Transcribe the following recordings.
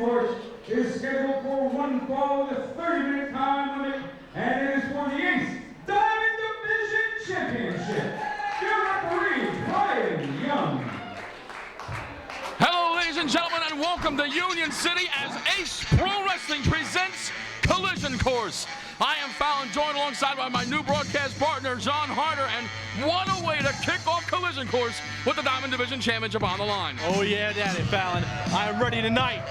course, is scheduled for one fall with a 30-minute time limit, and it is for the 8th Diamond Division Championship. Your referee, Brian Young. Hello, ladies and gentlemen, and welcome to Union City as Ace Pro Wrestling presents Collision Course. I am Fallon, joined alongside by my new broadcast partner, John Harder, and what a way to kick off Collision Course with the Diamond Division Championship on the line. Oh yeah, Daddy Fallon, I am ready tonight.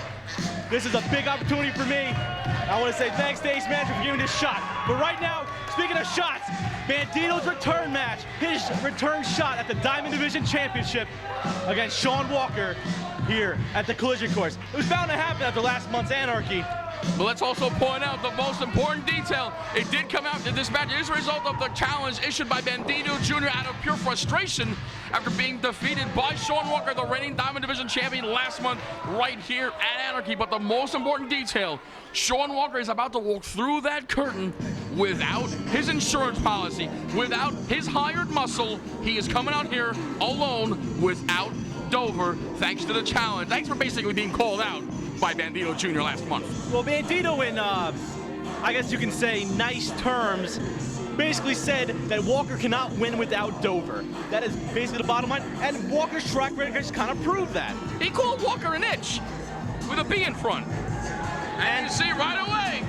This is a big opportunity for me. I want to say thanks to Ace Manager for giving this shot. But right now, speaking of shots, Bandido's return match, his return shot at the Diamond Division Championship against Shawn Walker here at the Collision Course. It was bound to happen after last month's Anarchy. But let's also point out the most important detail. It did come out that this match is a result of the challenge issued by Bandido Jr. out of pure frustration after being defeated by Shawn Walker, the reigning Diamond Division champion, last month right here at Anarchy. But the most important detail, Shawn Walker is about to walk through that curtain without his insurance policy, without his hired muscle. He is coming out here alone without Dover, thanks to the challenge. Thanks for basically being called out by Bandido Jr. last month. Well, Bandido, in I guess you can say nice terms, basically said that Walker cannot win without Dover. That is basically the bottom line, and Walker's track record just kind of proved that. He called Walker an itch with a B in front. And you see right away,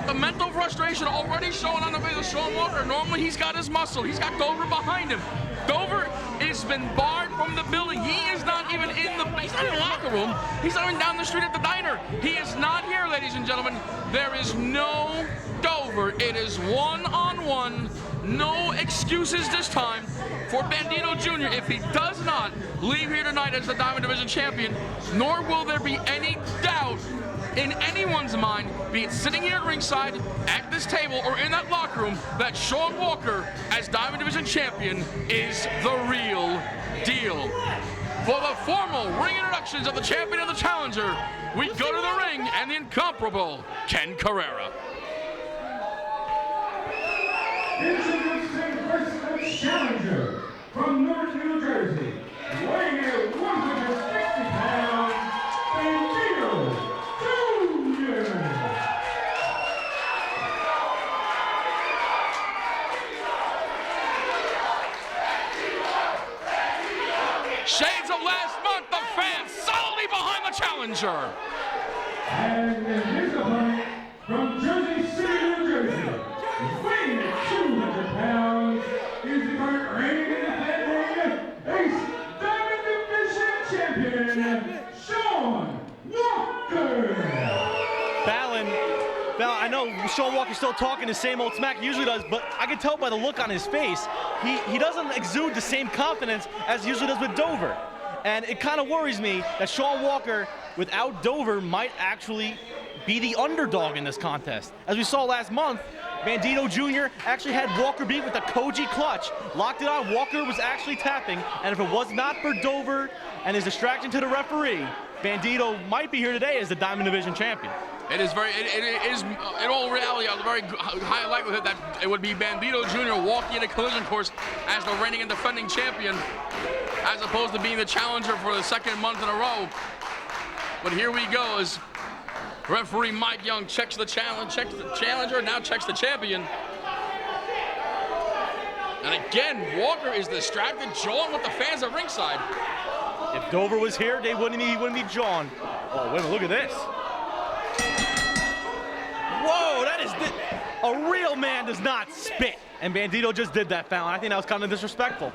the mental frustration already showing on the face of Shawn Walker. Normally he's got his muscle, he's got Dover behind him. Dover has been barred from the building. He is not even in the locker room. He's not even down the street at the diner. He is not here, ladies and gentlemen. There is no Dover. It is one-on-one. No excuses this time for Bandido Jr. if he does not leave here tonight as the Diamond Division champion, nor will there be any doubt in anyone's mind, be it sitting here at ringside, at this table, or in that locker room, that Shawn Walker, as Diamond Division champion, is the real deal. For the formal ring introductions of the champion and the challenger, we go to the ring and the incomparable Ken Carrera. Introducing first challenger from Newark, New Jersey, weighing in at 160 pounds, Bandido Jr. Shades of last month, the fans solidly behind the challenger. And his opponent from Jersey City, New Jersey, weighing at 200 pounds, is the current reigning and defending Ace Diamond Division champion, Shawn Walker. Fallon, I know Shawn Walker's still talking the same old smack he usually does, but I can tell by the look on his face, he doesn't exude the same confidence as he usually does with Dover. And it kind of worries me that Shawn Walker, without Dover, might actually be the underdog in this contest. As we saw last month, Bandido Jr. actually had Walker beat with a Koji clutch, locked it on. Walker was actually tapping, and if it was not for Dover and his distraction to the referee, Bandido might be here today as the Diamond Division champion. It is in all reality a very high likelihood that it would be Bandido Jr. walking into Collision Course as the reigning and defending champion, as opposed to being the challenger for the second month in a row. But here we go as referee Mike Young checks the challenger, now checks the champion. And again, Walker is distracted, jawing with the fans at ringside. If Dover was here, he wouldn't be John. Oh, wait a minute, look at this. Whoa, that is a real man does not spit. And Bandido just did that, Fallon. I think that was kind of disrespectful.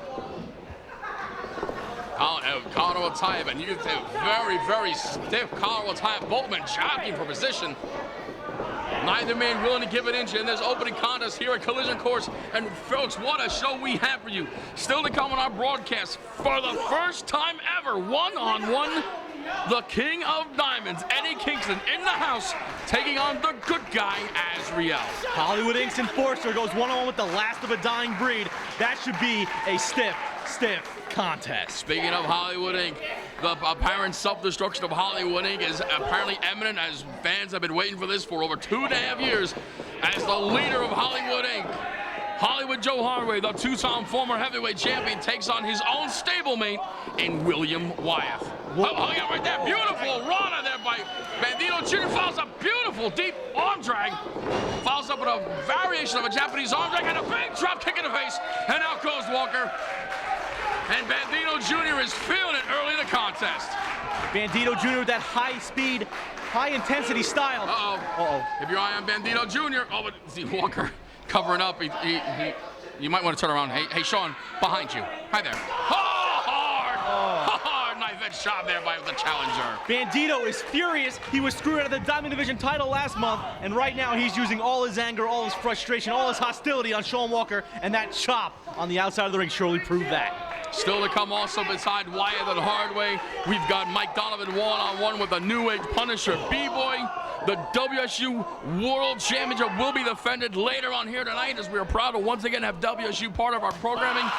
Collar will tie it, and you can say very, very stiff collar will tie it. Both men jockeying for position. Neither man willing to give an inch in this opening contest here at Collision Course. And folks, what a show we have for you. Still to come on our broadcast, for the first time ever, one-on-one, the King of Diamonds, Eddie Kingston, in the house, taking on the good guy, Azriel. Hollywood Inc.'s enforcer goes one-on-one with the last of a dying breed. That should be a stiff contest. Speaking of Hollywood Inc., the apparent self-destruction of Hollywood Inc. is apparently imminent, as fans have been waiting for this for over 2.5 years, as the leader of Hollywood Inc., Hollywood Joe Hardway, the two-time former heavyweight champion, takes on his own stablemate in William Wyeth. Oh, yeah, right there. Beautiful run follows a beautiful deep arm drag. Follows up with a variation of a Japanese arm drag and a big drop kick in the face. And out goes Walker. And Bandido Jr. is feeling it early in the contest. Bandido Jr. with that high speed, high intensity style. Uh-oh. Keep your eye on Bandido Jr. Oh, but see Walker covering up. You might want to turn around. Hey, Shawn, behind you. Hi there. Hard knife edge shot there by the challenger. Bandido is furious. He was screwed out of the Diamond Division title last month, and right now he's using all his anger, all his frustration, all his hostility on Shawn Walker, and that chop on the outside of the ring surely proved that. Still to come also beside Wyatt the hard way, we've got Mike Donovan one-on-one with the New Age Punisher B-Boy. The WSU World Championship will be defended later on here tonight, as we are proud to once again have WSU part of our programming.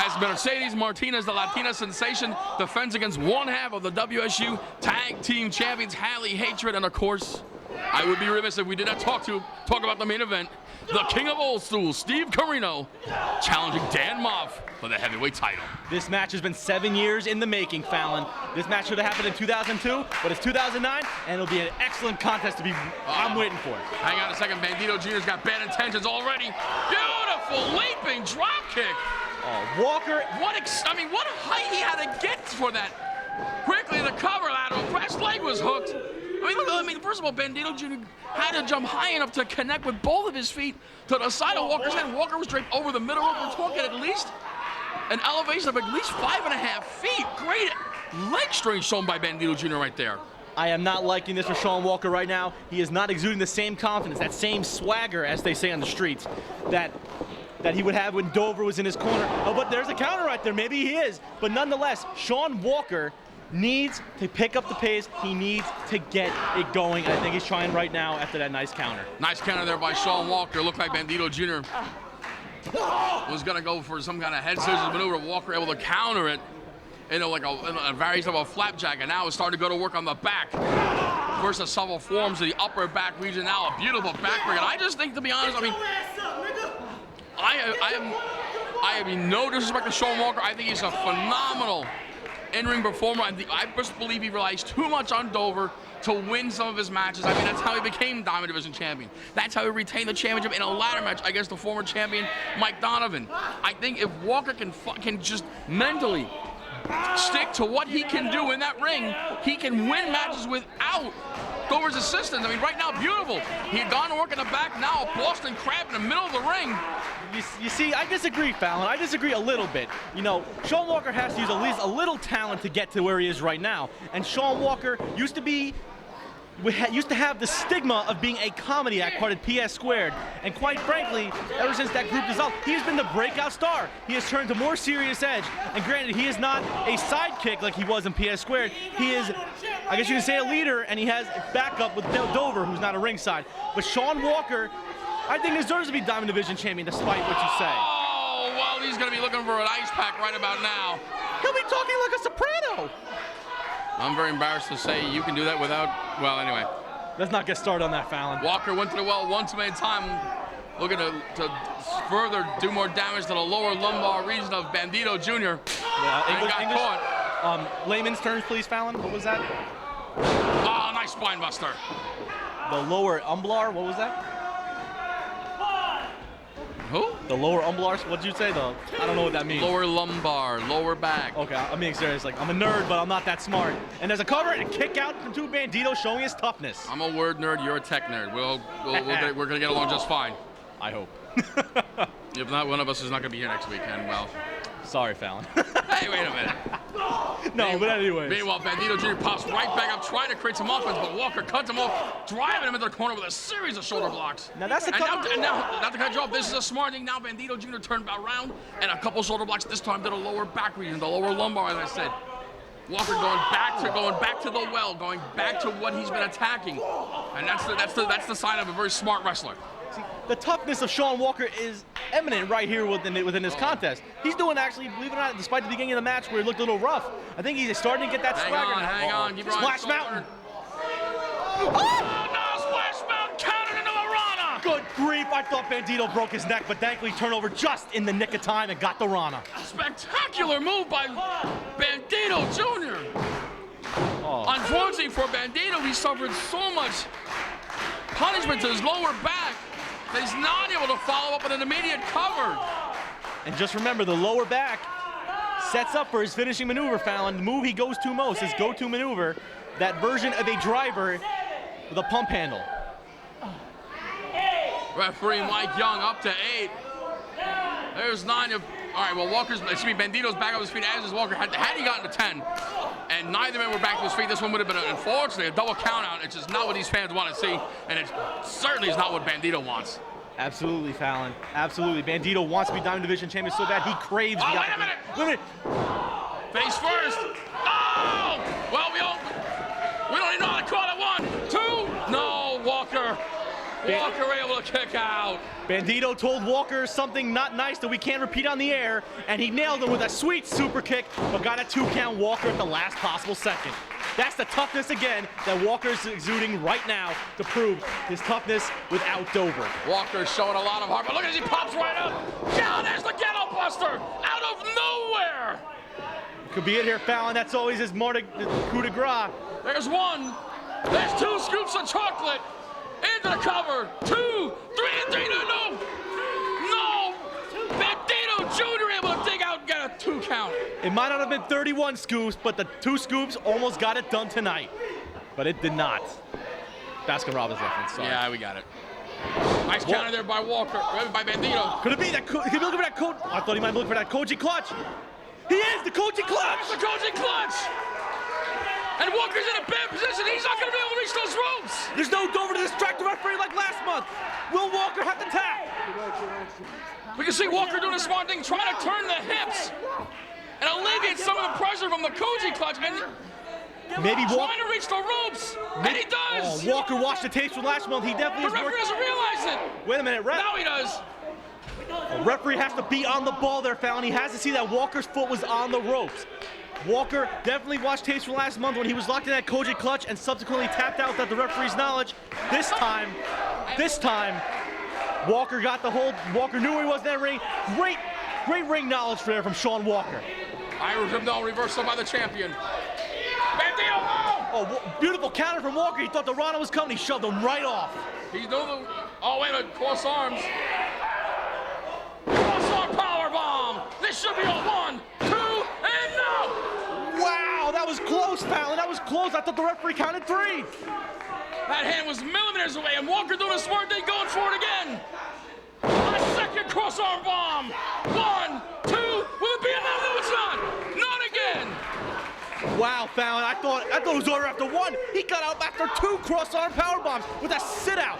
As Mercedes Martinez, the Latina sensation, defends against one half of the WSU Tag Team Champions, Hallie Hatred, and of course, I would be remiss if we did not talk about the main event. The King of Old School, Steve Carino, challenging Dan Moff for the heavyweight title. This match has been 7 years in the making, Fallon. This match should have happened in 2002, but it's 2009, and it'll be an excellent contest to be. I'm waiting for it. Hang on a second, Bandido Jr.'s got bad intentions already. Beautiful leaping drop kick. Walker. What height he had to get for that. Quickly the cover lateral press leg was hooked. I mean, first of all, Bandido Jr. had to jump high enough to connect with both of his feet to the side of Walker's head. Walker was draped over the middle rope. We're talking at least an elevation of at least 5.5 feet. Great leg strength shown by Bandido Jr. right there. I am not liking this for Shawn Walker right now. He is not exuding the same confidence, that same swagger, as they say on the streets, that he would have when Dover was in his corner. Oh, but there's a counter right there. Maybe he is. But nonetheless, Shawn Walker needs to pick up the pace. He needs to get it going. And I think he's trying right now after that nice counter. Nice counter there by Shawn Walker. Looked like Bandido Jr. was going to go for some kind of head scissors maneuver. Walker able to counter it in a variation of a flapjack. And now it's starting to go to work on the back. First, the several forms of the upper back region. Now a beautiful back break. And I just think, to be honest, I mean, I have no disrespect to Shawn Walker. I think he's a phenomenal in-ring performer. I just believe he relies too much on Dover to win some of his matches. I mean, that's how he became Diamond Division champion. That's how he retained the championship in a ladder match against the former champion, Mike Donovan. I think if Walker can just mentally stick to what he can do in that ring, he can win matches without Dover's assistance. I mean, right now, beautiful. He had gone to work in the back, now a Boston Crab in the middle of the ring. You see, I disagree, Fallon. I disagree a little bit. You know, Shawn Walker has to use at least a little talent to get to where he is right now. And Shawn Walker used to have the stigma of being a comedy act part of PS Squared. And quite frankly, ever since that group dissolved, he has been the breakout star. He has turned to more serious edge. And granted, he is not a sidekick like he was in PS Squared. He is, I guess you can say, a leader, and he has backup with Dover, who's not a ringside. But Shawn Walker, I think, deserves to be Diamond Division champion, despite what you say. Oh, well, he's going to be looking for an ice pack right about now. He'll be talking like a soprano. I'm very embarrassed to say you can do that without, well, anyway. Let's not get started on that, Fallon. Walker went to the well one too many times, looking to further do more damage to the lower lumbar region of Bandido Jr. Yeah, English, caught. Layman's terms, please, Fallon. What was that? Oh, nice spine buster. The lower umbar, what was that? Who? The lower umbar, what'd you say? I don't know what that means. Lower lumbar, lower back. Okay, I'm being serious. Like, I'm a nerd, but I'm not that smart. And there's a cover and a kick out from Bandido showing his toughness. I'm a word nerd, you're a tech nerd. We're gonna get along just fine. I hope. If not, one of us is not gonna be here next weekend. Well, sorry, Fallon. Hey, wait a minute. No, but anyways. Meanwhile, Bandido Jr. pops right back up, trying to create some offense, but Walker cuts him off, driving him into the corner with a series of shoulder blocks. Now that's the and now, not to cut you off, this is a smart thing. Now Bandido Jr. turned around and a couple shoulder blocks, this time to the lower back region, the lower lumbar, as I said. Walker going back to the well, going back to what he's been attacking, and that's the sign of a very smart wrestler. See, the toughness of Shawn Walker is eminent right here within this contest. He's doing, actually, believe it or not, despite the beginning of the match where it looked a little rough, I think he's starting to get that swagger now. Hang on, keep Splash Mountain. Oh, no, Splash Mountain countered into a Rana. Good grief, I thought Bandido broke his neck, but thankfully turned over just in the nick of time and got the Rana. Spectacular move by Bandido Jr. Unfortunately for Bandido, he suffered so much punishment to his lower back that he's not able to follow up with an immediate cover. And just remember, the lower back sets up for his finishing maneuver, Fallon. The move he goes to most, his go-to maneuver, that version of a driver with a pump handle. Referee Mike Young up to 8. There's 9 of, all right, well, Bandido's back up his feet as is Walker. Had he gotten to 10, and neither men were back to his feet, this one would have been, unfortunately, a double count out. It's just not what these fans want to see, and it certainly is not what Bandido wants. Absolutely, Fallon. Absolutely. Bandido wants to be Diamond Division champion so bad. He craves. Oh, wait a minute. Wait a minute. Face first. Oh! Well, we don't even know how to call it. 1, 2. No, Walker. Walker able to kick out. Bandido told Walker something not nice that we can't repeat on the air, and he nailed him with a sweet super kick, but got a 2-count Walker at the last possible second. That's the toughness again that Walker's exuding right now to prove his toughness without Dover. Walker's showing a lot of heart, but look as he pops right up. Yeah, there's the ghetto buster out of nowhere. Could be it here, Fallon. That's always his coup de grace. There's 1. There's 2 scoops of chocolate. Into the cover. 2, 3, and 3. No. Bandido Jr. able to dig out and get a 2 count. It might not have been 31 scoops, but the 2 scoops almost got it done tonight. But it did not. Baskin-Robbins reference, sorry. Yeah, we got it. Nice counter there by Walker, by Bandido. Could it be that? Could he be looking for that coach? I thought he might be looking for that Koji clutch. He is the Koji clutch. There's the Koji clutch. And Walker's in a bad position. He's not going to be able to reach those ropes. There's no Dover to distract the referee like last month. Will Walker have to tap? We can see Walker doing a smart thing, trying to turn the hips and alleviate some of the pressure from the Koji clutch. And maybe trying to reach the ropes, and he does. Oh, Walker watched the tapes from last month. He definitely. The referee doesn't realize it. Wait a minute, now he does. The referee has to be on the ball there, Fallon. He has to see that Walker's foot was on the ropes. Walker definitely watched tapes from last month when he was locked in that Koji clutch and subsequently tapped out without the referee's knowledge. This time, Walker got the hold. Walker knew he was in that ring. Great ring knowledge there from Shawn Walker. Irish Hypno reversal by the champion. Bandido, oh, beautiful counter from Walker. He thought the Rana was coming. He shoved him right off. He's doing the, oh, wait a minute, cross arms. Cross arm power bomb. This should be a 1, 2, and no. Wow, that was close, Fallon. That was close. I thought the referee counted 3. That hand was millimeters away, and Walker doing a smart thing, going for it again. A second cross arm bomb. 1, 2, will it be enough? No, it's not. Not again. Wow, Fallon, I thought it was over after 1. He got out after 2 cross-arm power bombs with a sit-out.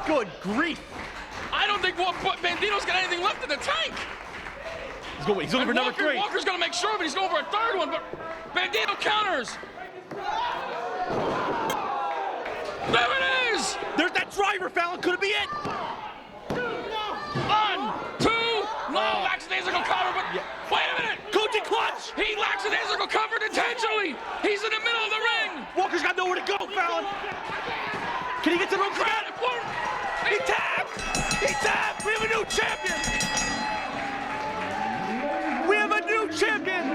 Good grief. I don't think Bandido's got anything left in the tank. He's going for number 3. Walker's going to make sure, but he's going for a 3rd one, but Bandido counters. There it is. There's that driver, Fallon. Could it be it? 1, 2, no, lackadaisical cover, but wait a minute. Koji clutch. He lackadaisical covered intentionally. He's in the middle of the ring. Walker's got nowhere to go, Fallon. Can he get to the ropes again? He tapped. He tapped. We have a new champion. We have a new champion.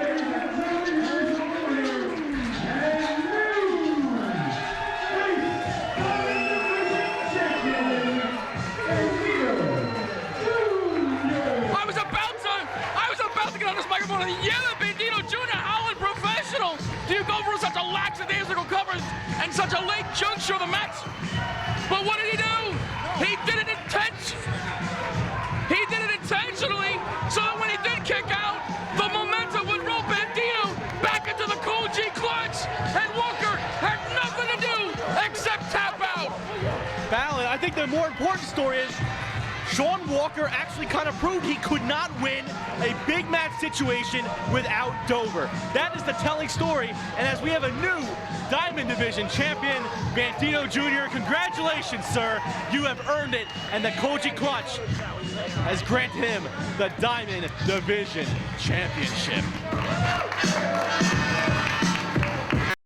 And yell at Bandido Jr. How unprofessional do you go for such a lackadaisical cover and such a late juncture of the match? But what did he do? He did it intentionally so that when he did kick out, the momentum would roll Bandido back into the Koji clutch, and Walker had nothing to do except tap out. Fallon, I think the more important story is Shawn Walker actually kind of proved he could not win a big match situation without Dover. That is the telling story, and as we have a new Diamond Division champion, Bandido Jr., congratulations, sir. You have earned it, and the Koji Clutch has granted him the Diamond Division championship.